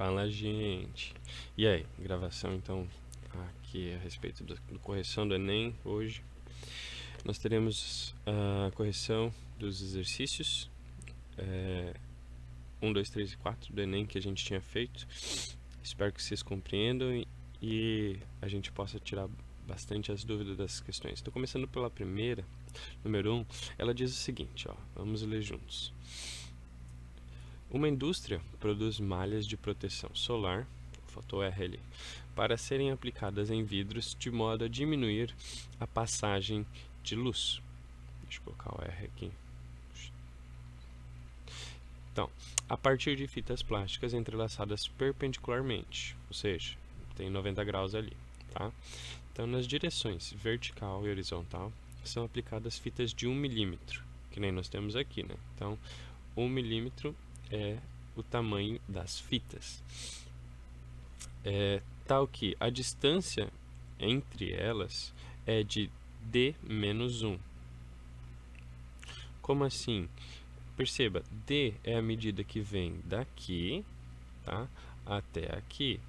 Fala, gente. E aí, gravação então aqui a respeito da correção do Enem hoje. Nós teremos a correção dos exercícios 1, 2, 3 e 4 do Enem que a gente tinha feito. Espero que vocês compreendam e a gente possa tirar bastante as dúvidas das questões. Estou começando pela primeira, número 1. Ela diz o seguinte, ó, vamos ler juntos. Uma indústria produz malhas de proteção solar, faltou R ali, para serem aplicadas em vidros de modo a diminuir a passagem de luz. Deixa eu colocar o R aqui. Então, a partir de fitas plásticas entrelaçadas perpendicularmente, ou seja, tem 90 graus ali, tá? Então, nas direções vertical e horizontal, são aplicadas fitas de 1 milímetro, que nem nós temos aqui, né? Então, 1 milímetro é o tamanho das fitas. Tal que a distância entre elas é de D-1. Como assim? Perceba, D é a medida que vem daqui, tá, até aqui.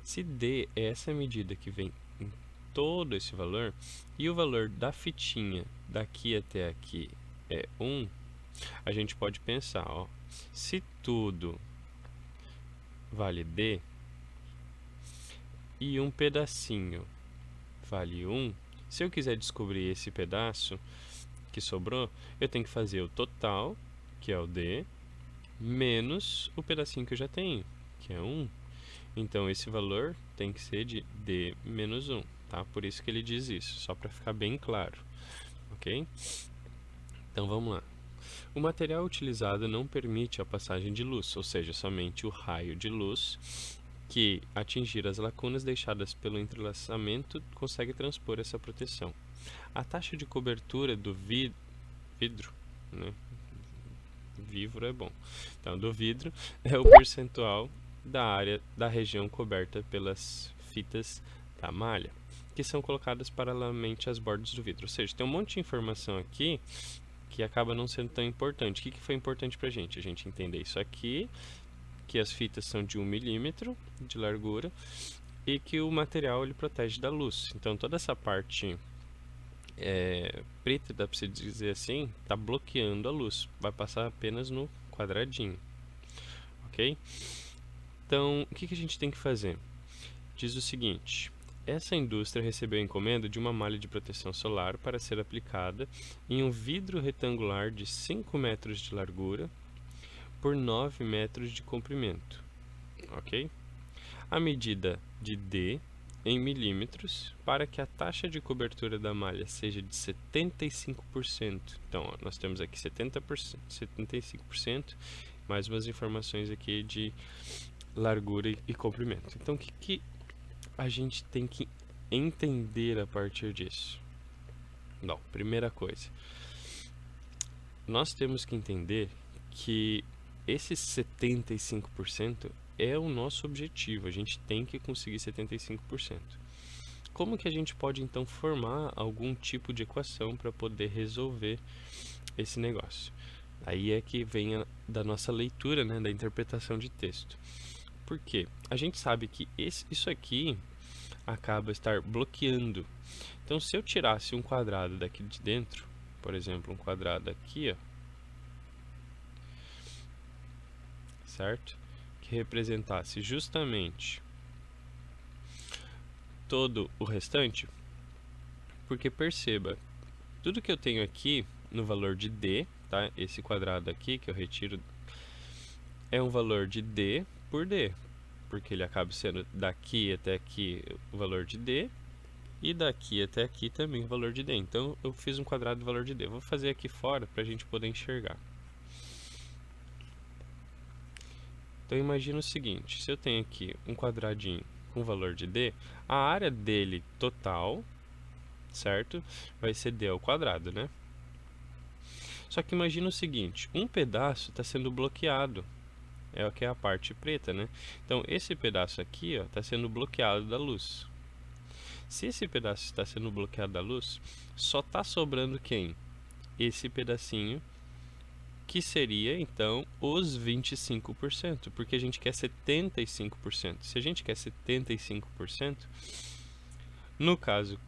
Se D é essa medida que vem em todo esse valor, e o valor da fitinha daqui até aqui é 1, a gente pode pensar, ó, se tudo vale D e um pedacinho vale 1, se eu quiser descobrir esse pedaço que sobrou, eu tenho que fazer o total, que é o D, menos o pedacinho que eu já tenho, que é 1. Então, esse valor tem que ser de D menos 1, tá? Por isso que ele diz isso, só para ficar bem claro, ok? Então, vamos lá. O material utilizado não permite a passagem de luz, ou seja, somente o raio de luz que atingir as lacunas deixadas pelo entrelaçamento consegue transpor essa proteção. A taxa de cobertura do vidro, né? Vívoro é bom. Então, do vidro é o percentual da área da região coberta pelas fitas da malha, que são colocadas paralelamente às bordas do vidro. Ou seja, tem um monte de informação aqui que acaba não sendo tão importante. O que foi importante para a gente? A gente entender isso aqui, que as fitas são de 1 milímetro de largura e que o material ele protege da luz. Então, toda essa parte preta, dá para você dizer assim, está bloqueando a luz. Vai passar apenas no quadradinho. Ok? Então, o que a gente tem que fazer? Diz o seguinte: essa indústria recebeu a encomenda de uma malha de proteção solar para ser aplicada em um vidro retangular de 5 metros de largura por 9 metros de comprimento. Ok? A medida de D em milímetros para que a taxa de cobertura da malha seja de 75%. Então, ó, nós temos aqui 70%, 75%, mais umas informações aqui de largura e comprimento. Então, o que a gente tem que entender a partir disso? Bom, primeira coisa, nós temos que entender que esses 75% é o nosso objetivo, a gente tem que conseguir 75%. Como que a gente pode então formar algum tipo de equação para poder resolver esse negócio? Aí é que vem da nossa leitura, né, da interpretação de texto. Por quê? A gente sabe que isso aqui acaba estar bloqueando. Então, se eu tirasse um quadrado daqui de dentro, por exemplo, um quadrado aqui, ó, certo? Que representasse justamente todo o restante, porque perceba, tudo que eu tenho aqui no valor de D, tá? Esse quadrado aqui que eu retiro é um valor de D por D, porque ele acaba sendo daqui até aqui o valor de D e daqui até aqui também o valor de D. Então eu fiz um quadrado do valor de D. Vou fazer aqui fora para a gente poder enxergar. Então imagina o seguinte, se eu tenho aqui um quadradinho com valor de D, a área dele total, certo? Vai ser D ao quadrado, né? Só que imagina o seguinte, um pedaço está sendo bloqueado, é o que é a parte preta, né? Então esse pedaço aqui está sendo bloqueado da luz. Se esse pedaço está sendo bloqueado da luz, só está sobrando quem? Esse pedacinho que seria, então, os 25%, porque a gente quer 75%. Se a gente quer 75%, no caso,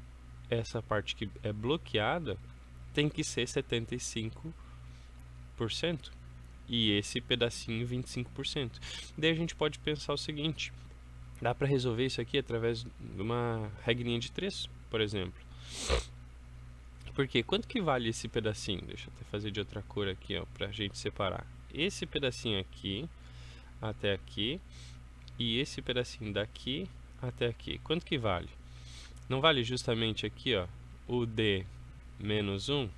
essa parte que é bloqueada tem que ser 75%, e esse pedacinho 25%. Daí a gente pode pensar o seguinte, dá para resolver isso aqui através de uma regrinha de 3, por exemplo. Porque quanto que vale esse pedacinho? Deixa eu até fazer de outra cor aqui, ó, pra gente separar. Esse pedacinho aqui até aqui e esse pedacinho daqui até aqui. Quanto que vale? Não vale justamente aqui, ó, o D menos 1?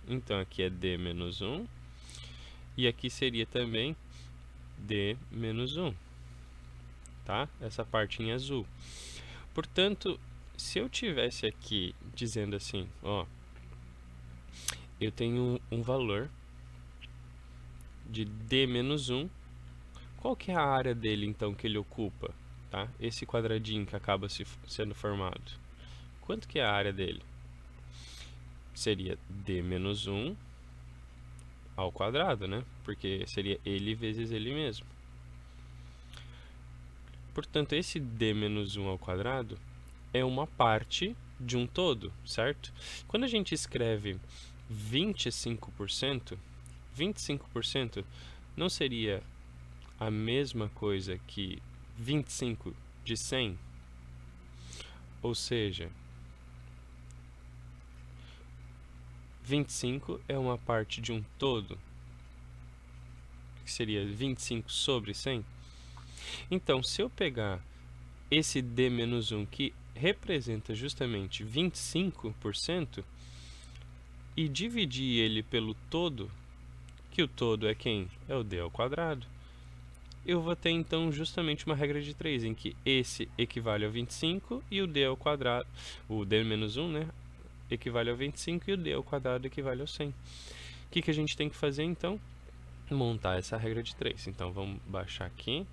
Então aqui é D menos 1 e aqui seria também D menos 1, tá? Essa parte em azul. Portanto, se eu tivesse aqui dizendo assim, ó, eu tenho um valor de D menos 1, qual que é a área dele então que ele ocupa, tá? Esse quadradinho que acaba sendo formado. Quanto que é a área dele? Seria D menos 1 ao quadrado, né? Porque seria ele vezes ele mesmo. Portanto, esse D menos 1 ao quadrado é uma parte de um todo, certo? Quando a gente escreve 25%, 25% não seria a mesma coisa que 25 de 100? Ou seja, 25 é uma parte de um todo, que seria 25 sobre 100. Então, se eu pegar esse D menos 1, que representa justamente 25%, e dividir ele pelo todo, que o todo é quem? É o D ao quadrado. Eu vou ter então justamente uma regra de 3, em que esse equivale a 25 e o D ao quadrado, o D menos 1, né, equivale a 25 e o D ao quadrado equivale ao 100. O que a gente tem que fazer então? Montar essa regra de 3. Então vamos baixar aqui.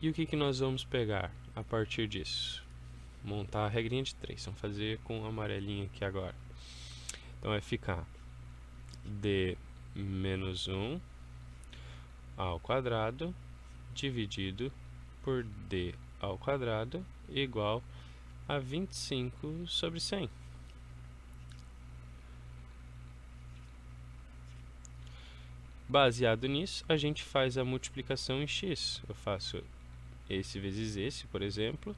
E o que nós vamos pegar a partir disso? Montar a regrinha de 3. Vamos fazer com o amarelinho aqui agora. Então vai ficar D menos 1 ao quadrado dividido por D ao quadrado igual a 25 sobre 100. Baseado nisso, a gente faz a multiplicação em x. Eu faço esse vezes esse, por exemplo.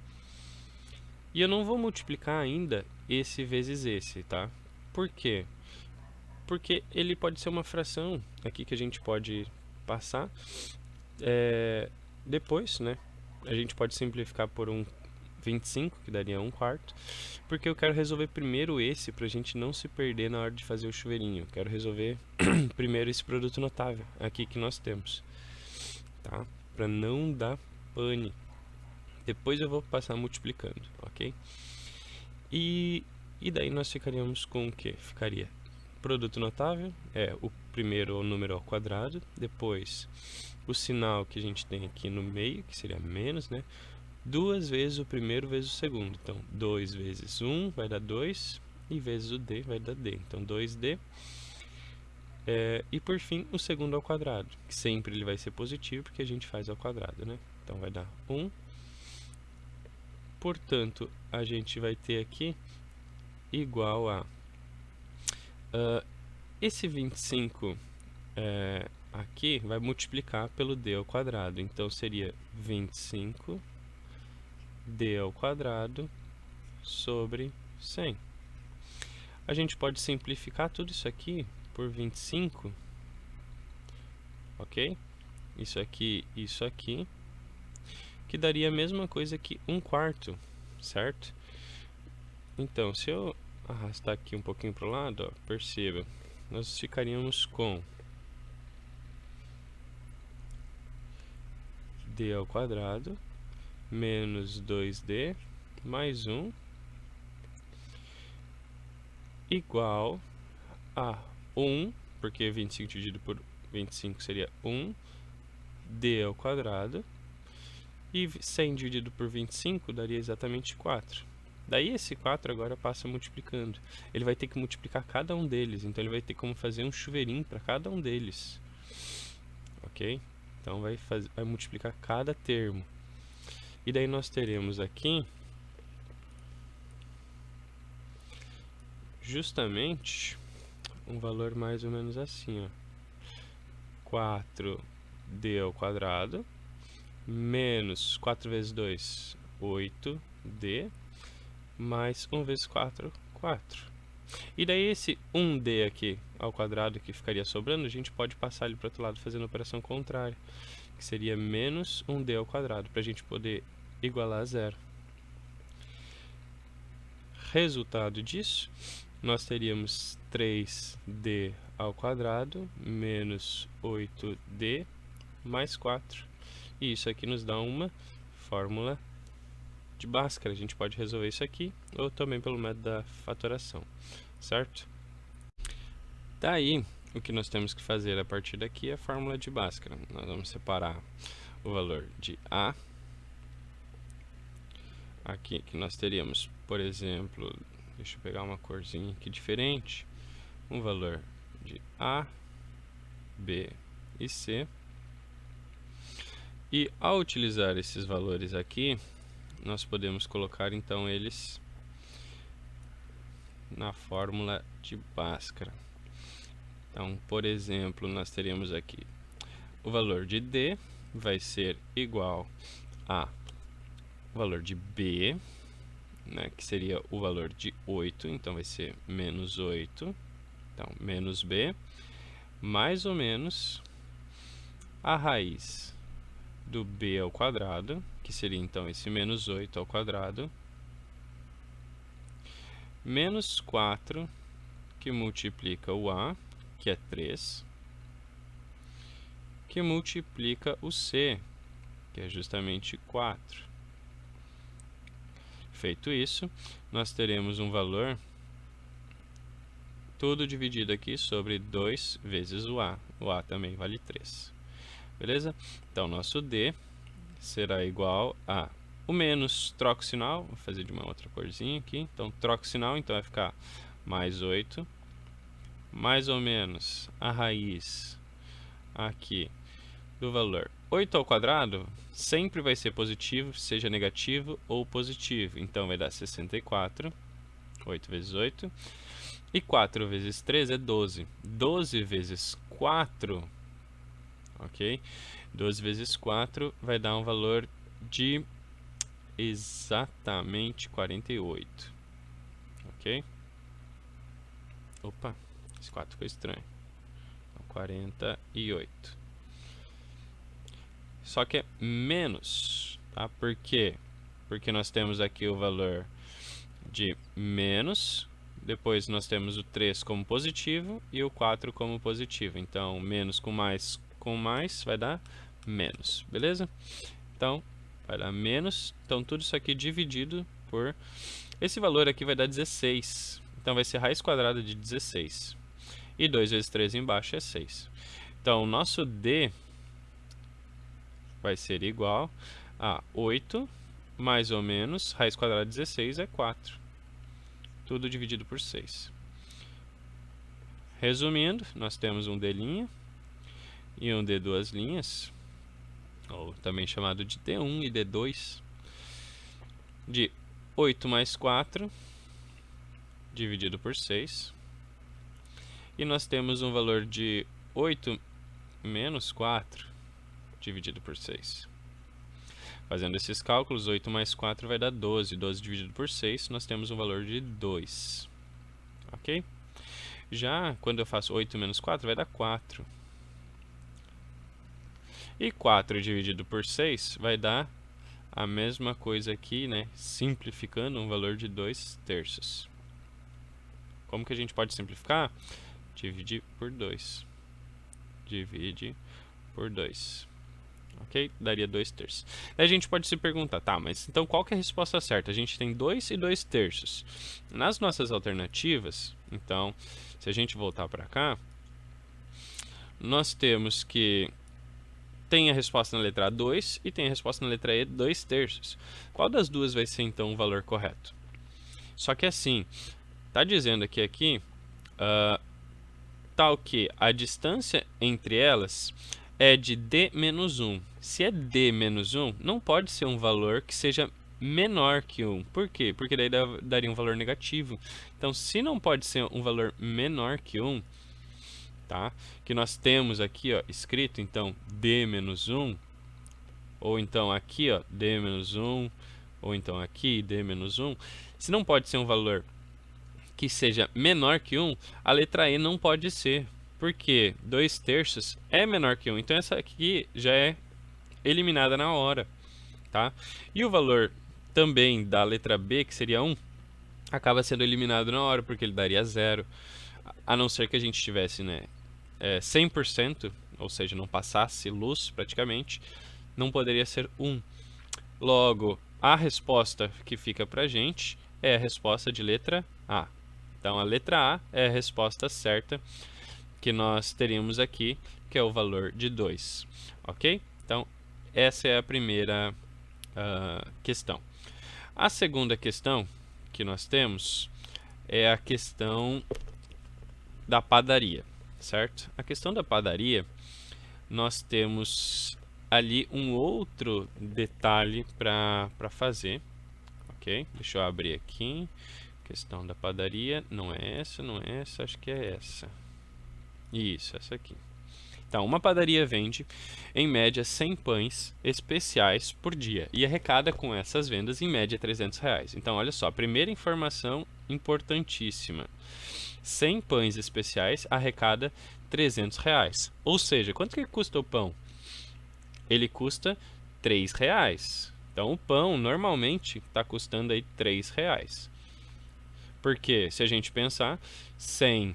E eu não vou multiplicar ainda esse vezes esse, tá? Por quê? Porque ele pode ser uma fração aqui que a gente pode passar. Depois, né? A gente pode simplificar por um 25, que daria 1/4, porque eu quero resolver primeiro esse, pra gente não se perder na hora de fazer o chuveirinho. Quero resolver primeiro esse produto notável aqui que nós temos, tá? Pra não dar pane. Depois eu vou passar multiplicando, ok? E daí nós ficaríamos com o que? Ficaria produto notável, é o primeiro número ao quadrado, depois o sinal que a gente tem aqui no meio, que seria menos, né? 2 vezes o primeiro vezes o segundo. Então, 2 vezes 1 vai dar 2, e vezes o D vai dar D. Então, 2D. E por fim, o segundo ao quadrado, que sempre ele vai ser positivo, porque a gente faz ao quadrado, né? Então, vai dar 1. Portanto, a gente vai ter aqui igual a... esse 25 aqui vai multiplicar pelo D ao quadrado. Então, seria 25 D ao quadrado sobre 100. A gente pode simplificar tudo isso aqui por 25, ok? Isso aqui, que daria a mesma coisa que 1/4, certo? Então, se eu arrastar aqui um pouquinho para o lado, ó, perceba, nós ficaríamos com D ao quadrado menos 2D mais 1 igual a 1, porque 25 dividido por 25 seria 1, D ao quadrado, e 100 dividido por 25 daria exatamente 4. Daí esse 4 agora passa multiplicando. Ele vai ter que multiplicar cada um deles, então ele vai ter como fazer um chuveirinho para cada um deles. Ok? Então vai multiplicar cada termo. E daí nós teremos aqui justamente um valor mais ou menos assim, ó. 4d ao quadrado menos 4 vezes 2, 8d, mais 1 vezes 4, 4. E daí esse 1d aqui ao quadrado que ficaria sobrando, a gente pode passar ele para o outro lado fazendo a operação contrária, que seria menos 1d ao quadrado, para a gente poder igualar a zero. Resultado disso, nós teríamos 3d ao quadrado menos 8d mais 4. E isso aqui nos dá uma fórmula de Bhaskara. A gente pode resolver isso aqui, ou também pelo método da fatoração, certo? Daí, o que nós temos que fazer a partir daqui é a fórmula de Bhaskara. Nós vamos separar o valor de A. Aqui que nós teríamos, por exemplo, deixa eu pegar uma corzinha aqui diferente, um valor de A, B e C. E ao utilizar esses valores aqui, nós podemos colocar então eles na fórmula de Bhaskara. Então, por exemplo, nós teríamos aqui o valor de D vai ser igual a o valor de B, né, que seria o valor de 8, então vai ser menos 8, então menos B, mais ou menos a raiz do B ao quadrado, que seria então esse menos 8 ao quadrado, menos 4, que multiplica o A, que é 3, que multiplica o C, que é justamente 4. Feito isso, nós teremos um valor, tudo dividido aqui sobre 2 vezes o A. O A também vale 3. Beleza? Então, nosso D será igual a o menos, troca o sinal, vou fazer de uma outra corzinha aqui. Então, troca o sinal, então vai ficar mais 8, mais ou menos a raiz aqui do valor 8 ao quadrado sempre vai ser positivo, seja negativo ou positivo. Então, vai dar 64, 8 vezes 8. E 4 vezes 3 é 12. 12 vezes 4, ok? 12 vezes 4 vai dar um valor de exatamente 48, ok? Opa, esse 4 ficou estranho. 48. Só que é menos, tá? Por quê? Porque nós temos aqui o valor de menos, depois nós temos o 3 como positivo e o 4 como positivo. Então, menos com mais vai dar menos, beleza? Então, vai dar menos. Então, tudo isso aqui dividido por... Esse valor aqui vai dar 16. Então, vai ser raiz quadrada de 16. E 2 vezes 3 embaixo é 6. Então, o nosso D vai ser igual a 8, mais ou menos, raiz quadrada de 16 é 4. Tudo dividido por 6. Resumindo, nós temos um D' e um D duas linhas, ou também chamado de D1 e D2, de 8 mais 4, dividido por 6. E nós temos um valor de 8 menos 4, dividido por 6. Fazendo esses cálculos, 8 mais 4 vai dar 12. 12 dividido por 6, nós temos um valor de 2. Ok? Já quando eu faço 8 menos 4, vai dar 4. E 4 dividido por 6 vai dar a mesma coisa aqui, né? Simplificando, um valor de 2 terços. Como que a gente pode simplificar? Divide por 2. Divide por 2. Ok? Daria 2 terços. Daí a gente pode se perguntar, tá, mas então qual que é a resposta certa? A gente tem 2 e 2 terços. Nas nossas alternativas, então, se a gente voltar para cá, nós temos que tem a resposta na letra A 2 e tem a resposta na letra E 2 terços. Qual das duas vai ser então o valor correto? Só que assim, tá dizendo aqui, tal que a distância entre elas é de d menos 1. Se é d menos 1, não pode ser um valor que seja menor que 1. Por quê? Porque daí daria um valor negativo. Então, se não pode ser um valor menor que 1, tá? Que nós temos aqui, ó, escrito, então, d menos 1, ou então aqui, ó, d menos 1, ou então aqui, d menos 1. Se não pode ser um valor que seja menor que 1, a letra E não pode ser, porque 2/3 é menor que 1. Então, essa aqui já é eliminada na hora, tá? E o valor também da letra B, que seria 1, acaba sendo eliminado na hora, porque ele daria 0, a não ser que a gente tivesse, né, 100%, ou seja, não passasse luz praticamente, não poderia ser 1. Logo, a resposta que fica pra gente é a resposta de letra A. Então, a letra A é a resposta certa que nós teríamos aqui, que é o valor de 2, ok? Então, essa é a primeira questão. A segunda questão que nós temos é a questão da padaria, certo? A questão da padaria, nós temos ali um outro detalhe para fazer, ok? Deixa eu abrir aqui. Questão da padaria, não é essa, não é essa, acho que é essa. Isso, essa aqui. Então, uma padaria vende, em média, 100 pães especiais por dia e arrecada com essas vendas, em média, R$300. Então, olha só, primeira informação importantíssima. 100 pães especiais arrecada R$300. Ou seja, quanto que custa o pão? Ele custa R$3. Então, o pão, normalmente, está custando aí R$3. Porque, se a gente pensar, 100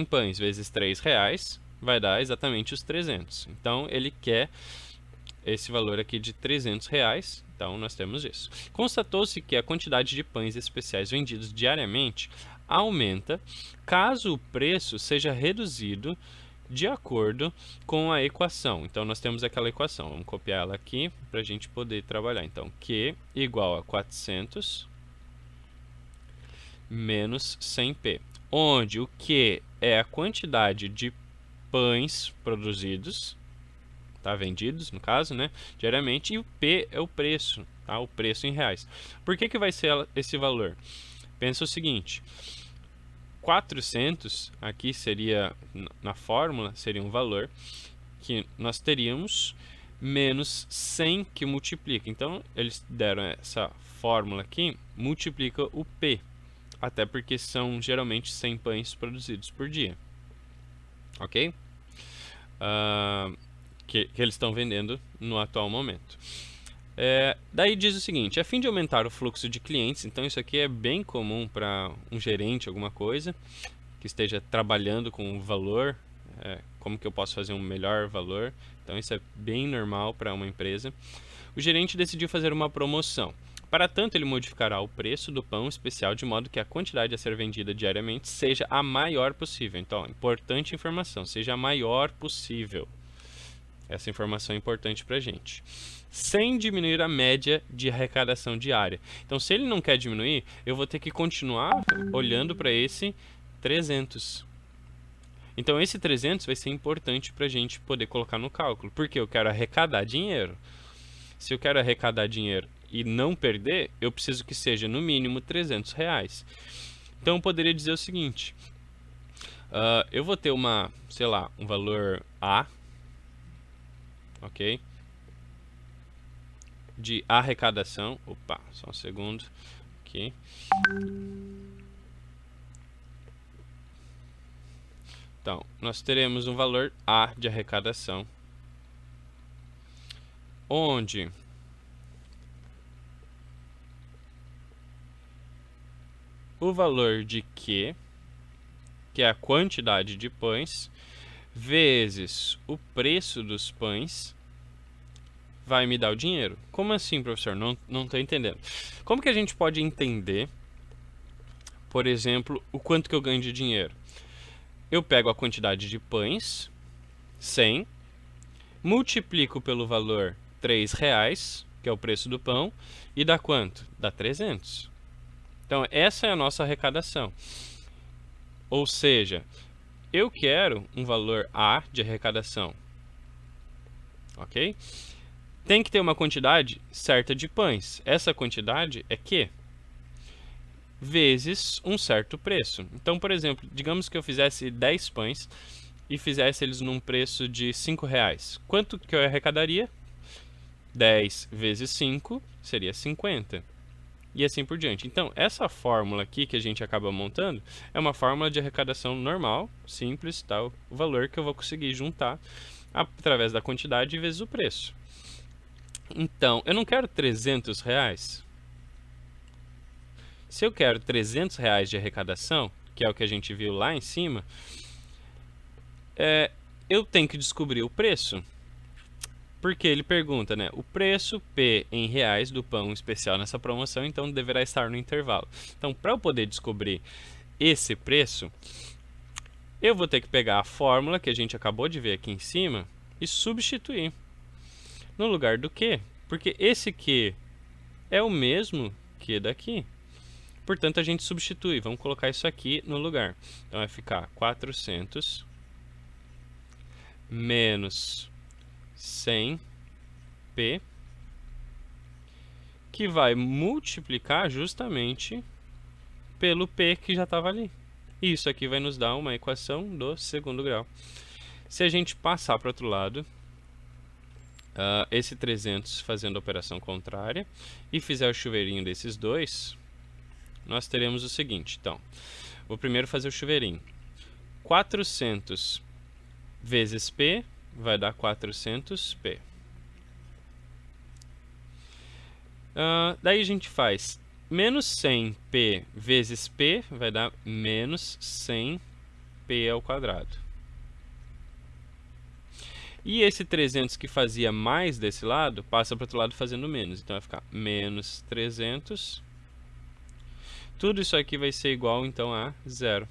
pães vezes R$3 vai dar exatamente os 300. Então, ele quer esse valor aqui de R$300. Então, nós temos isso. Constatou-se que a quantidade de pães especiais vendidos diariamente aumenta caso o preço seja reduzido de acordo com a equação. Então, nós temos aquela equação. Vamos copiar ela aqui para a gente poder trabalhar. Então, Q igual a 400 menos 100p, onde o Q é a quantidade de pães produzidos, tá? Vendidos, no caso, né? Diariamente, e o P é o preço, tá? O preço em reais. Por que vai ser esse valor? Pensa o seguinte, 400 aqui seria, na fórmula, seria um valor que nós teríamos menos 100 que multiplica. Então, eles deram essa fórmula aqui, multiplica o P. Até porque são geralmente 100 pães produzidos por dia. Ok? Que eles estão vendendo no atual momento. Daí diz o seguinte, a fim de aumentar o fluxo de clientes, então isso aqui é bem comum para um gerente, alguma coisa, que esteja trabalhando com valor, como que eu posso fazer um melhor valor, então isso é bem normal para uma empresa. O gerente decidiu fazer uma promoção. Para tanto, ele modificará o preço do pão especial de modo que a quantidade a ser vendida diariamente seja a maior possível. Então, importante informação, seja a maior possível. Essa informação é importante para a gente. Sem diminuir a média de arrecadação diária. Então, se ele não quer diminuir, eu vou ter que continuar olhando para esse 300. Então, esse 300 vai ser importante para a gente poder colocar no cálculo, porque eu quero arrecadar dinheiro. Se eu quero arrecadar dinheiro e não perder, eu preciso que seja no mínimo R$300. Então eu poderia dizer o seguinte, eu vou ter sei lá, um valor A, ok? De arrecadação, opa, só um segundo, aqui. Então, nós teremos um valor A de arrecadação, onde o valor de Q, que é a quantidade de pães, vezes o preço dos pães, vai me dar o dinheiro. Como assim, professor? Não estou entendendo. Como que a gente pode entender, por exemplo, o quanto que eu ganho de dinheiro? Eu pego a quantidade de pães, 100, multiplico pelo valor R$3, que é o preço do pão, e dá quanto? Dá 300. Então, essa é a nossa arrecadação. Ou seja, eu quero um valor A de arrecadação, ok? Tem que ter uma quantidade certa de pães. Essa quantidade é Q vezes um certo preço. Então, por exemplo, digamos que eu fizesse 10 pães e fizesse eles num preço de R$5. Quanto que eu arrecadaria? 10 vezes 5 seria 50. E assim por diante. Então, essa fórmula aqui que a gente acaba montando é uma fórmula de arrecadação normal, simples, tal, o valor que eu vou conseguir juntar através da quantidade vezes o preço. Então, eu não quero R$300. Se eu quero R$300 de arrecadação, que é o que a gente viu lá em cima, eu tenho que descobrir o preço. Porque ele pergunta, né? O preço P em reais do pão especial nessa promoção, então deverá estar no intervalo. Então, para eu poder descobrir esse preço, eu vou ter que pegar a fórmula que a gente acabou de ver aqui em cima e substituir. No lugar do Q, porque esse Q é o mesmo que daqui. Portanto, a gente substitui. Vamos colocar isso aqui no lugar. Então, vai ficar 400 menos 100p, que vai multiplicar justamente pelo p que já estava ali. E isso aqui vai nos dar uma equação do segundo grau. Se a gente passar para o outro lado, esse 300 fazendo a operação contrária, e fizer o chuveirinho desses dois, nós teremos o seguinte. Então, vou primeiro fazer o chuveirinho. 400 vezes P vai dar 400P. Daí a gente faz menos 100P vezes P vai dar menos 100P ao quadrado. E esse 300 que fazia mais desse lado, passa para o outro lado fazendo menos. Então vai ficar menos 300. Tudo isso aqui vai ser igual, então, a zero.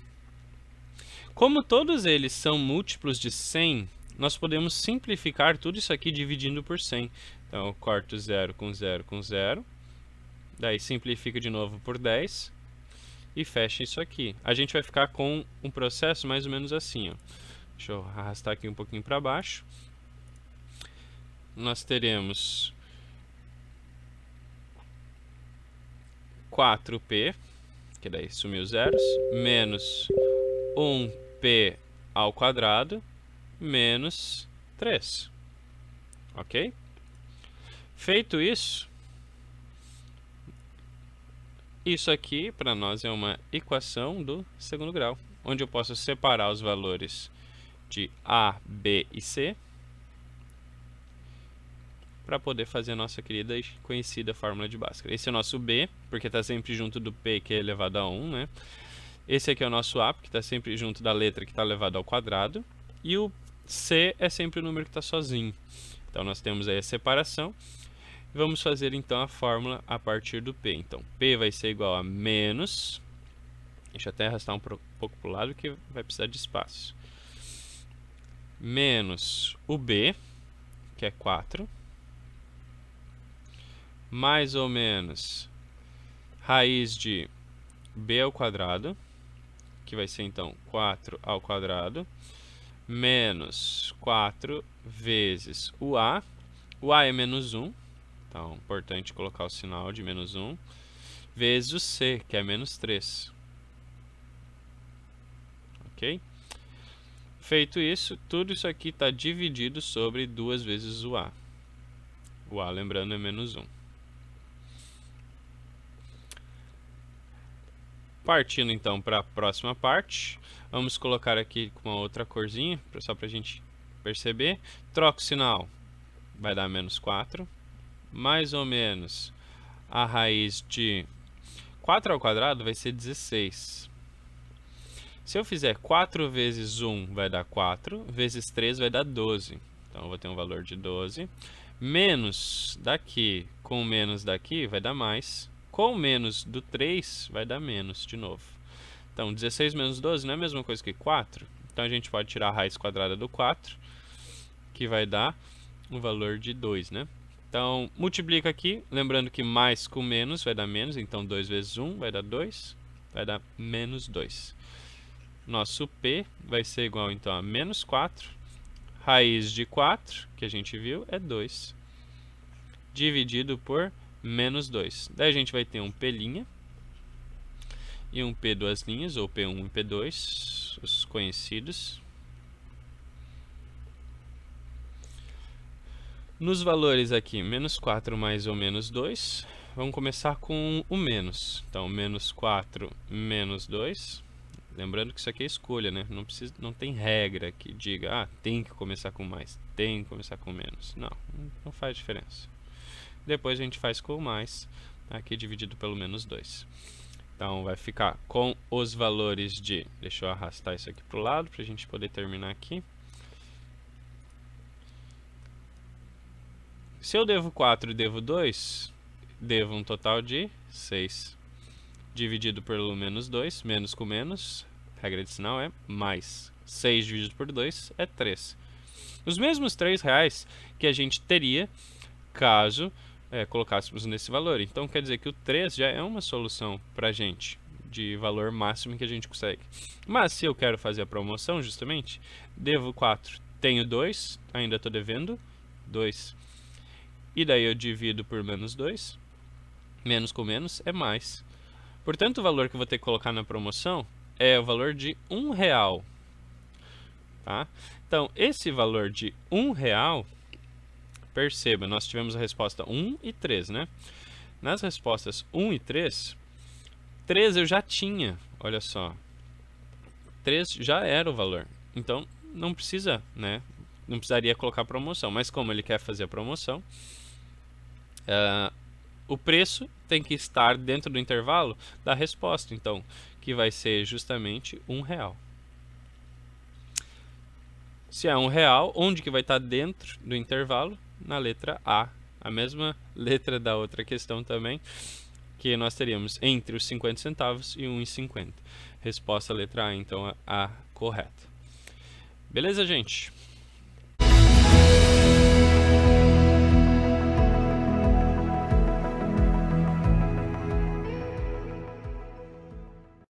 Como todos eles são múltiplos de 100, nós podemos simplificar tudo isso aqui dividindo por 100. Então, eu corto 0 com 0 com 0. Daí, simplifica de novo por 10. E fecha isso aqui. A gente vai ficar com um processo mais ou menos assim, ó. Deixa eu arrastar aqui um pouquinho para baixo. Nós teremos 4p, que daí sumiu os zeros, menos 1p ao quadrado, menos 3. Ok? Feito isso, isso aqui para nós é uma equação do segundo grau, onde eu posso separar os valores de A, B e C para poder fazer a nossa querida e conhecida fórmula de Bhaskara. Esse é o nosso B, porque está sempre junto do P, que é elevado a 1, né? Esse aqui é o nosso A, que está sempre junto da letra que está elevado ao quadrado. E o C é sempre o número que está sozinho. Então, nós temos aí a separação. Vamos fazer, então, a fórmula a partir do P. Então, P vai ser igual a menos... Deixa eu até arrastar um pouco para o lado, que vai precisar de espaço. Menos o B, que é 4. Mais ou menos raiz de b ao quadrado, que vai ser então 4 ao quadrado, menos 4 vezes o A. O A é menos 1, então é importante colocar o sinal de menos 1, vezes o C, que é menos 3. Ok? Feito isso, tudo isso aqui está dividido sobre 2 vezes o A. O A, lembrando, é menos 1. Partindo então para a próxima parte, vamos colocar aqui com uma outra corzinha, só para a gente perceber. Troca o sinal, vai dar menos 4. Mais ou menos a raiz de 4 ao quadrado vai ser 16. Se eu fizer 4 vezes 1 vai dar 4, vezes 3 vai dar 12. Então eu vou ter um valor de 12. Menos daqui com menos daqui vai dar mais. Com menos do 3, vai dar menos de novo. Então, 16 menos 12 não é a mesma coisa que 4. Então, a gente pode tirar a raiz quadrada do 4, que vai dar um valor de 2, né? Então, multiplica aqui, lembrando que mais com menos vai dar menos, então 2 vezes 1 vai dar 2, vai dar menos 2. Nosso P vai ser igual, então, a menos 4. Raiz de 4, que a gente viu, é 2, dividido por menos 2. Daí a gente vai ter um P' e um P duas linhas, ou P1 e P2, os conhecidos. Nos valores aqui, menos 4 mais ou menos 2, vamos começar com o menos. Então, menos 4 menos 2. Lembrando que isso aqui é escolha, né? Não tem regra que diga, tem que começar com mais, tem que começar com menos. Não faz diferença. Depois a gente faz com o mais, aqui dividido pelo menos 2. Então, vai ficar com os valores de... Deixa eu arrastar isso aqui para o lado, para a gente poder terminar aqui. Se eu devo 4 e devo 2, devo um total de 6. Dividido pelo menos 2, menos com menos, regra de sinal é mais. 6 dividido por 2 é 3. Os mesmos R$3 que a gente teria caso colocássemos nesse valor. Então, quer dizer que o 3 já é uma solução para a gente, de valor máximo que a gente consegue. Mas, se eu quero fazer a promoção, justamente, devo 4, tenho 2, ainda estou devendo 2. E daí eu divido por menos 2. Menos com menos é mais. Portanto, o valor que eu vou ter que colocar na promoção é o valor de R$1. Tá? Então, esse valor de R$1, perceba, nós tivemos a resposta 1 e 3, né? Nas respostas 1 e 3, 3 eu já tinha, olha só. 3 já era o valor. Então, não precisa, né? Não precisaria colocar promoção. Mas como ele quer fazer a promoção, o preço tem que estar dentro do intervalo da resposta, então, que vai ser justamente R$1. Se é R$1, onde que vai estar dentro do intervalo? Na letra A. A mesma letra da outra questão também, que nós teríamos entre os 50 centavos e 1,50. Resposta letra A, então, a correta. Beleza, gente?